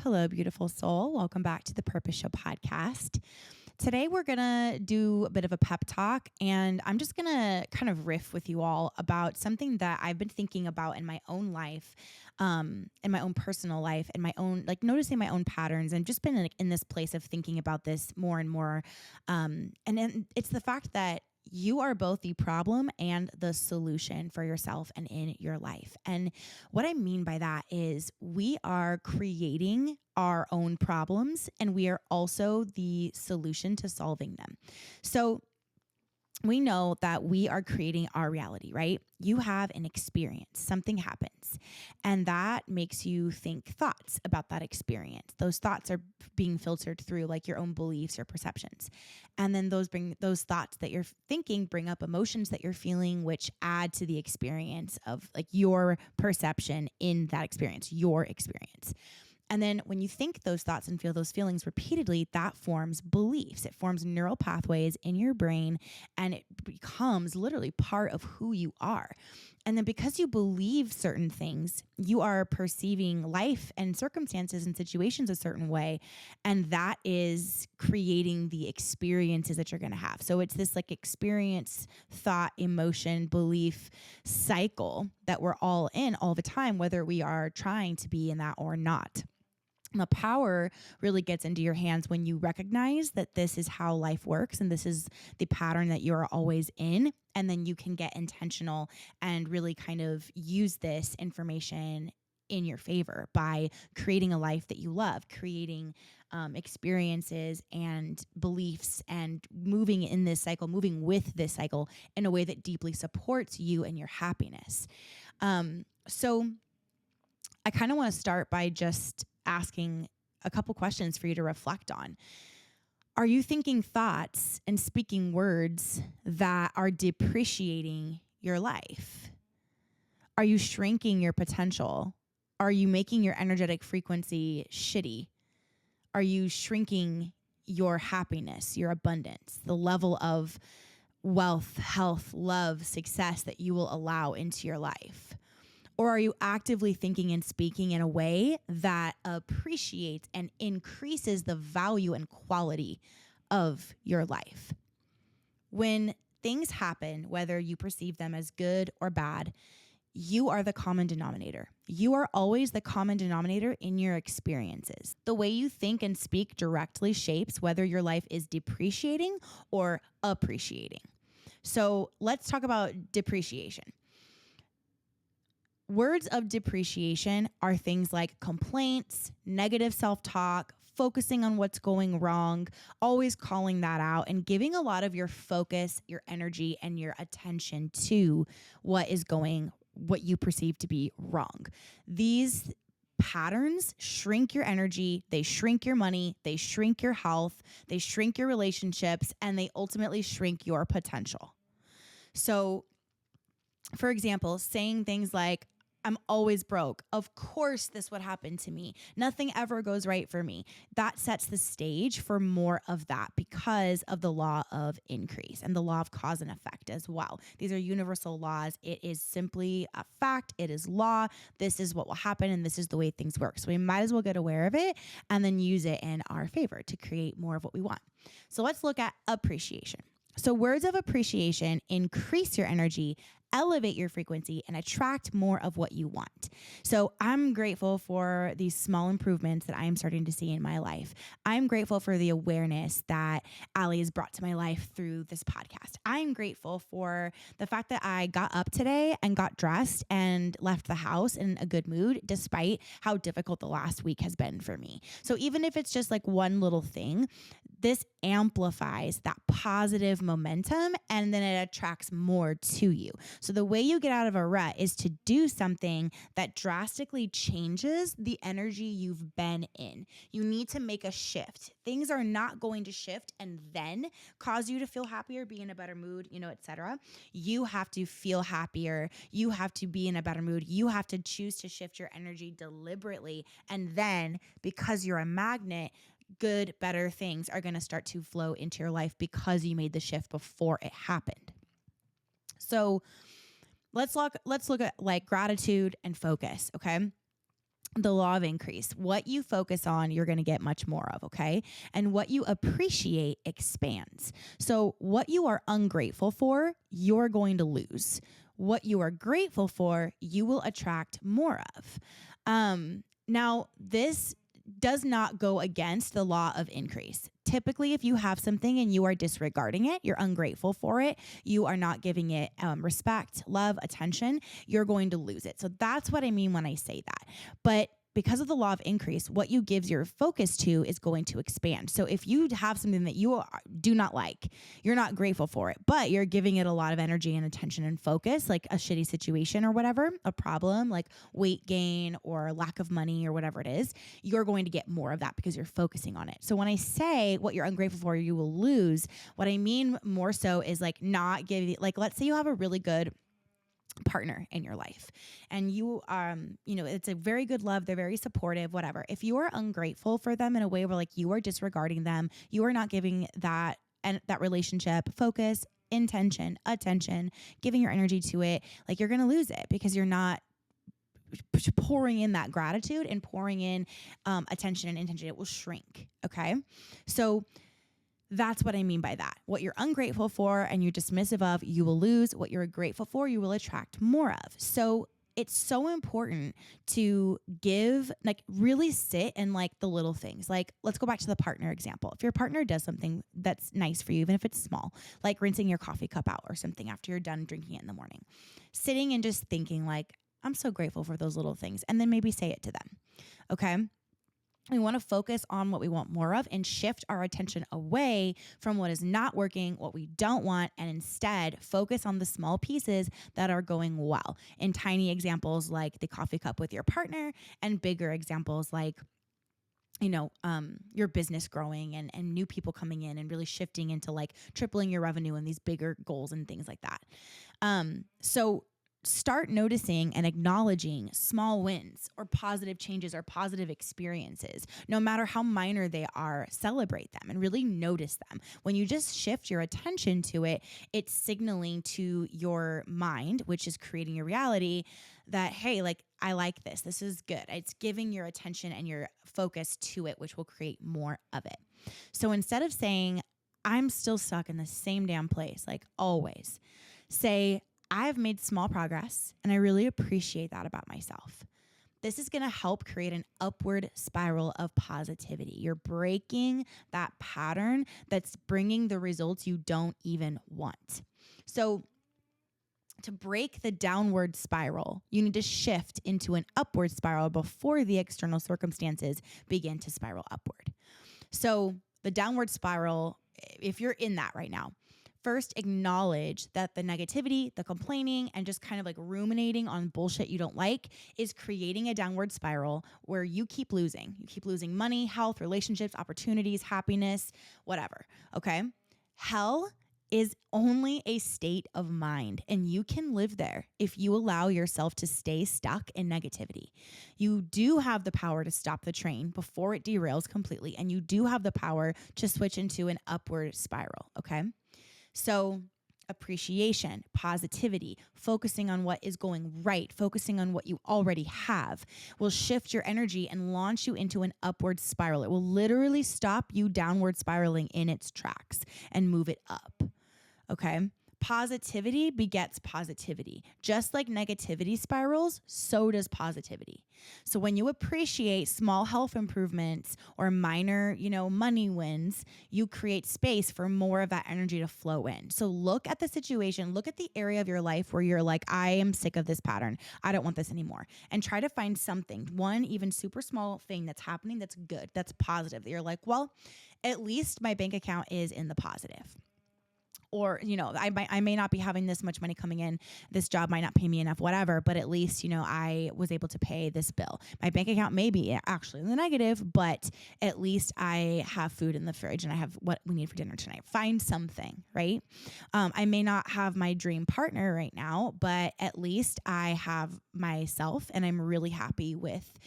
Hello, beautiful soul. Welcome back to the Purpose Show podcast. Today, we're going to do a bit of a pep talk, and I'm just going to kind of riff with you all about something that I've been thinking about in my own life, in my own personal life, and my own, like noticing my own patterns, and just been in this place of thinking about this more and more. And then it's the fact that you are both the problem and the solution for yourself and in your life. And what I mean by that is we are creating our own problems and we are also the solution to solving them. So we know that we are creating our reality, right? You have an experience, something happens, and that makes you think thoughts about that experience. Those thoughts are being filtered through like your own beliefs or perceptions. And then those thoughts that you're thinking bring up emotions that you're feeling, which add to the experience of like your perception in that experience, your experience. And then when you think those thoughts and feel those feelings repeatedly, that forms beliefs. It forms neural pathways in your brain, and it becomes literally part of who you are. And then because you believe certain things, you are perceiving life and circumstances and situations a certain way. And that is creating the experiences that you're going to have. So it's this like experience, thought, emotion, belief cycle that we're all in all the time, whether we are trying to be in that or not. The power really gets into your hands when you recognize that this is how life works and this is the pattern that you're always in. And then you can get intentional and really kind of use this information in your favor by creating a life that you love, creating experiences and beliefs and moving in this cycle, moving with this cycle in a way that deeply supports you and your happiness. So I kind of want to start by just asking a couple questions for you to reflect on. Are you thinking thoughts and speaking words that are depreciating your life? Are you shrinking your potential? Are you making your energetic frequency shitty? Are you shrinking your happiness, your abundance, the level of wealth, health, love, success that you will allow into your life? Or are you actively thinking and speaking in a way that appreciates and increases the value and quality of your life? When things happen, whether you perceive them as good or bad, you are the common denominator. You are always the common denominator in your experiences. The way you think and speak directly shapes whether your life is depreciating or appreciating. So let's talk about depreciation. Words of depreciation are things like complaints, negative self-talk, focusing on what's going wrong, always calling that out, and giving a lot of your focus, your energy, and your attention to what you perceive to be wrong. These patterns shrink your energy, they shrink your money, they shrink your health, they shrink your relationships, and they ultimately shrink your potential. So, for example, saying things like, I'm always broke. Of course, this would happen to me. Nothing ever goes right for me. That sets the stage for more of that because of the law of increase and the law of cause and effect as well. These are universal laws. It is simply a fact. It is law. This is what will happen and this is the way things work. So we might as well get aware of it and then use it in our favor to create more of what we want. So let's look at appreciation. So words of appreciation increase your energy, elevate your frequency, and attract more of what you want. So I'm grateful for these small improvements that I am starting to see in my life. I'm grateful for the awareness that Ali has brought to my life through this podcast. I'm grateful for the fact that I got up today and got dressed and left the house in a good mood, despite how difficult the last week has been for me. So even if it's just like one little thing, this amplifies that positive momentum and then it attracts more to you. So the way you get out of a rut is to do something that drastically changes the energy you've been in. You need to make a shift. Things are not going to shift and then cause you to feel happier, be in a better mood, etc. You have to feel happier. You have to be in a better mood. You have to choose to shift your energy deliberately. And then because you're a magnet, good, better things are going to start to flow into your life because you made the shift before it happened. So let's look at like gratitude and focus, okay? the law of increase. What you focus on, you're going to get much more of, okay? And what you appreciate expands. So, what you are ungrateful for, you're going to lose. What you are grateful for, you will attract more of. Now, this does not go against the law of increase. Typically, if you have something and you are disregarding it, you're ungrateful for it, you are not giving it respect, love, attention, you're going to lose it. So that's what I mean when I say that. But because of the law of increase, what you give your focus to is going to expand. So if you have something that you do not like, you're not grateful for it, but you're giving it a lot of energy and attention and focus, like a shitty situation or whatever, a problem like weight gain or lack of money or whatever it is, you're going to get more of that because you're focusing on it. So when I say what you're ungrateful for, you will lose, what I mean more so is like not giving, like, let's say you have a really good partner in your life and you it's a very good love, they're very supportive, whatever. If you are ungrateful for them in a way where like you are disregarding them, you are not giving that and that relationship focus, intention, attention, giving your energy to it, like you're going to lose it because you're not pouring in that gratitude and pouring in attention and intention. It will shrink. Okay. So that's what I mean by that. What you're ungrateful for and you're dismissive of, you will lose. What you're grateful for, you will attract more of. So it's so important to give, like really sit in like the little things. Like let's go back to the partner example. If your partner does something that's nice for you, even if it's small, like rinsing your coffee cup out or something after you're done drinking it in the morning, sitting and just thinking like, I'm so grateful for those little things. And then maybe say it to them. Okay. We want to focus on what we want more of and shift our attention away from what is not working, what we don't want, and instead focus on the small pieces that are going well. In tiny examples like the coffee cup with your partner, and bigger examples like your business growing and new people coming in and really shifting into like tripling your revenue and these bigger goals and things like that. So start noticing and acknowledging small wins or positive changes or positive experiences. No matter how minor they are, celebrate them and really notice them. When you just shift your attention to it, it's signaling to your mind, which is creating your reality, that, hey, like, I like this. This is good. It's giving your attention and your focus to it, which will create more of it. So instead of saying, I'm still stuck in the same damn place, like always, say, I've made small progress and I really appreciate that about myself. This is going to help create an upward spiral of positivity. You're breaking that pattern that's bringing the results you don't even want. So to break the downward spiral, you need to shift into an upward spiral before the external circumstances begin to spiral upward. So the downward spiral, if you're in that right now, first acknowledge that the negativity, the complaining, and just kind of like ruminating on bullshit you don't like is creating a downward spiral where you keep losing. You keep losing money, health, relationships, opportunities, happiness, whatever. Okay? Hell is only a state of mind, and you can live there if you allow yourself to stay stuck in negativity. You do have the power to stop the train before it derails completely, and you do have the power to switch into an upward spiral, okay? So appreciation, positivity, focusing on what is going right, focusing on what you already have will shift your energy and launch you into an upward spiral. It will literally stop you downward spiraling in its tracks and move it up. Okay? Positivity begets positivity. Just like negativity spirals, so does positivity. So when you appreciate small health improvements or minor, money wins, you create space for more of that energy to flow in. So look at the situation, look at the area of your life where you're like, I am sick of this pattern. I don't want this anymore. And try to find something, one even super small thing that's happening that's good, that's positive, that you're like, well, at least my bank account is in the positive. Or, I may not be having this much money coming in. This job might not pay me enough, whatever, but at least, I was able to pay this bill. My bank account may be actually in the negative, but at least I have food in the fridge and I have what we need for dinner tonight. Find something, right? I may not have my dream partner right now, but at least I have myself and I'm really happy with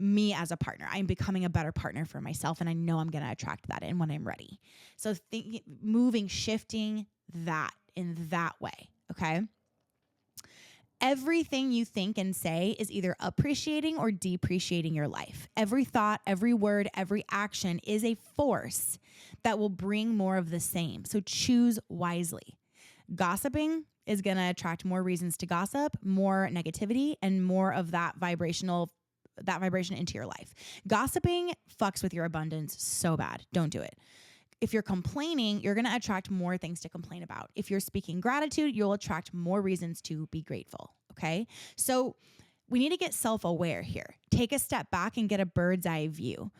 me as a partner. I'm becoming a better partner for myself, and I know I'm going to attract that in when I'm ready. So shifting that in that way, okay? Everything you think and say is either appreciating or depreciating your life. Every thought, every word, every action is a force that will bring more of the same. So choose wisely. Gossiping is going to attract more reasons to gossip, more negativity, and more of that vibration into your life. Gossiping fucks with your abundance so bad. Don't do it. If you're complaining, you're going to attract more things to complain about. If you're speaking gratitude, you'll attract more reasons to be grateful. Okay. So we need to get self-aware here. Take a step back and get a bird's eye view.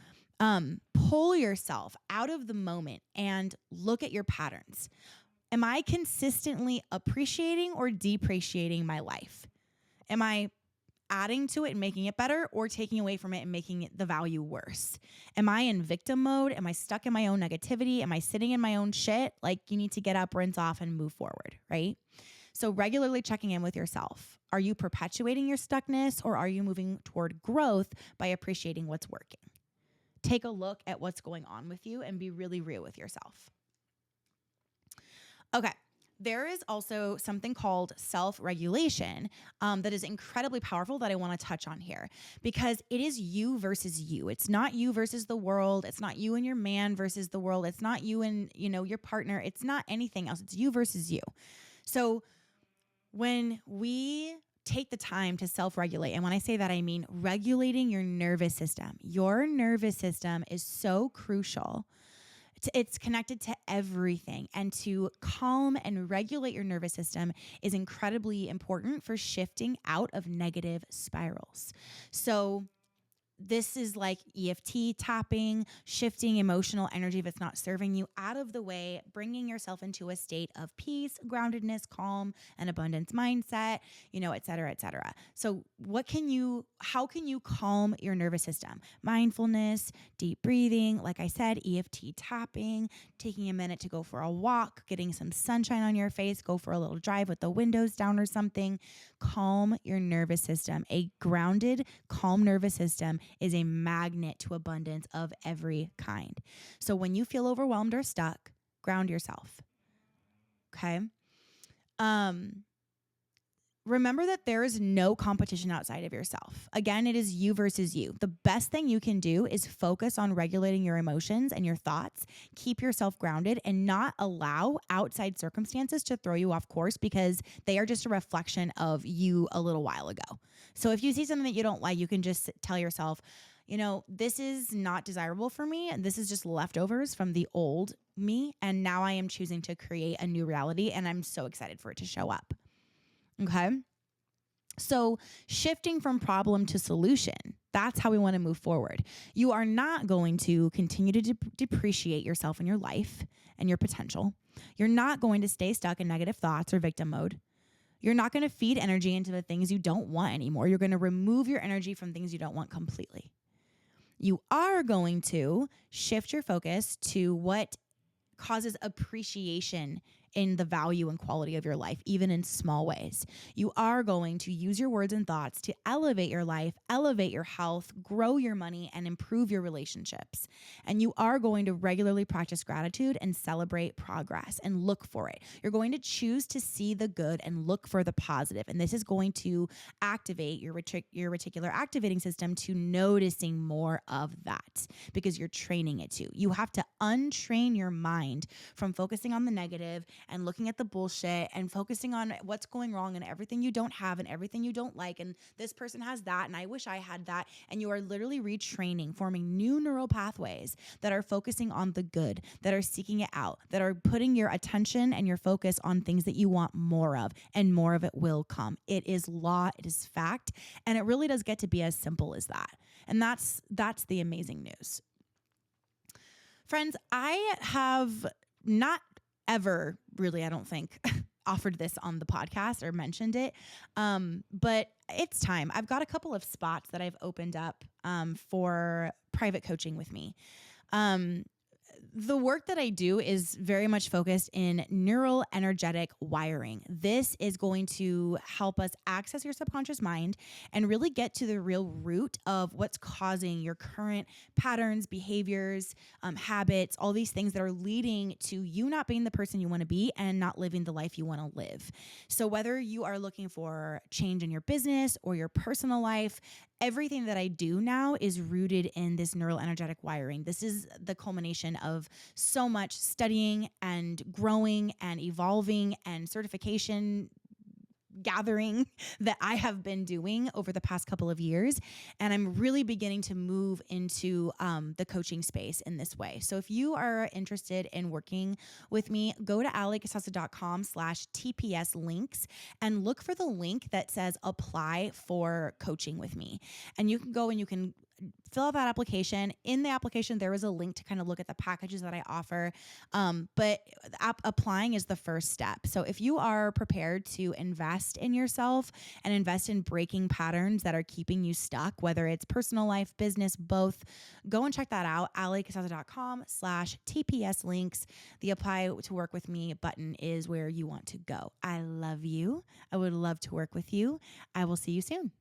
Pull yourself out of the moment and look at your patterns. Am I consistently appreciating or depreciating my life? Am I adding to it and making it better, or taking away from it and making it the value worse? Am I in victim mode? Am I stuck in my own negativity? Am I sitting in my own shit? Like, you need to get up, rinse off, and move forward, right? So regularly checking in with yourself. Are you perpetuating your stuckness, or are you moving toward growth by appreciating what's working? Take a look at what's going on with you and be really real with yourself. Okay. There is also something called self-regulation that is incredibly powerful that I want to touch on here, because it is you versus you. It's not you versus the world. It's not you and your man versus the world. It's not you and, your partner. It's not anything else. It's you versus you. So when we take the time to self-regulate, and when I say that, I mean regulating your nervous system. Your nervous system is so crucial. It's connected to everything, and to calm and regulate your nervous system is incredibly important for shifting out of negative spirals. So this is like EFT tapping, shifting emotional energy if it's not serving you out of the way, bringing yourself into a state of peace, groundedness, calm, and abundance mindset, et cetera, et cetera. So how can you calm your nervous system? Mindfulness, deep breathing, like I said, EFT tapping, taking a minute to go for a walk, getting some sunshine on your face, go for a little drive with the windows down or something. Calm your nervous system. A grounded, calm nervous system is a magnet to abundance of every kind. So when you feel overwhelmed or stuck, ground yourself. Okay? Remember that there is no competition outside of yourself. Again, it is you versus you. The best thing you can do is focus on regulating your emotions and your thoughts, keep yourself grounded, and not allow outside circumstances to throw you off course, because they are just a reflection of you a little while ago. So if you see something that you don't like, you can just tell yourself, this is not desirable for me, and this is just leftovers from the old me, and now I am choosing to create a new reality, and I'm so excited for it to show up. Okay. So shifting from problem to solution, that's how we want to move forward. You are not going to continue to depreciate yourself and your life and your potential. You're not going to stay stuck in negative thoughts or victim mode. You're not going to feed energy into the things you don't want anymore. You're going to remove your energy from things you don't want completely. You are going to shift your focus to what causes appreciation in the value and quality of your life, even in small ways. You are going to use your words and thoughts to elevate your life, elevate your health, grow your money, and improve your relationships. And you are going to regularly practice gratitude and celebrate progress and look for it. You're going to choose to see the good and look for the positive. And this is going to activate your reticular activating system to noticing more of that, because you're training it to. You have to untrain your mind from focusing on the negative and looking at the bullshit and focusing on what's going wrong and everything you don't have and everything you don't like. And this person has that, and I wish I had that. And you are literally retraining, forming new neural pathways that are focusing on the good, that are seeking it out, that are putting your attention and your focus on things that you want more of, and more of it will come. It is law, it is fact, and it really does get to be as simple as that. And that's the amazing news. Friends, I have not ever really, I don't think, offered this on the podcast or mentioned it. But it's time. I've got a couple of spots that I've opened up for private coaching with me. the work that I do is very much focused in neural energetic wiring. This is going to help us access your subconscious mind and really get to the real root of what's causing your current patterns, behaviors, habits, all these things that are leading to you not being the person you want to be and not living the life you want to live. So whether you are looking for change in your business or your personal life, everything that I do now is rooted in this neural energetic wiring. This is the culmination of so much studying and growing and evolving and certification gathering that I have been doing over the past couple of years. And I'm really beginning to move into the coaching space in this way. So if you are interested in working with me, go to alexasasa.com/TPS links and look for the link that says apply for coaching with me. And you can go and you can fill out that application. In the application, there is a link to kind of look at the packages that I offer. But applying is the first step. So if you are prepared to invest in yourself and invest in breaking patterns that are keeping you stuck, whether it's personal life, business, both, go and check that out. alexasasa.com/TPS links. The apply to work with me button is where you want to go. I love you. I would love to work with you. I will see you soon.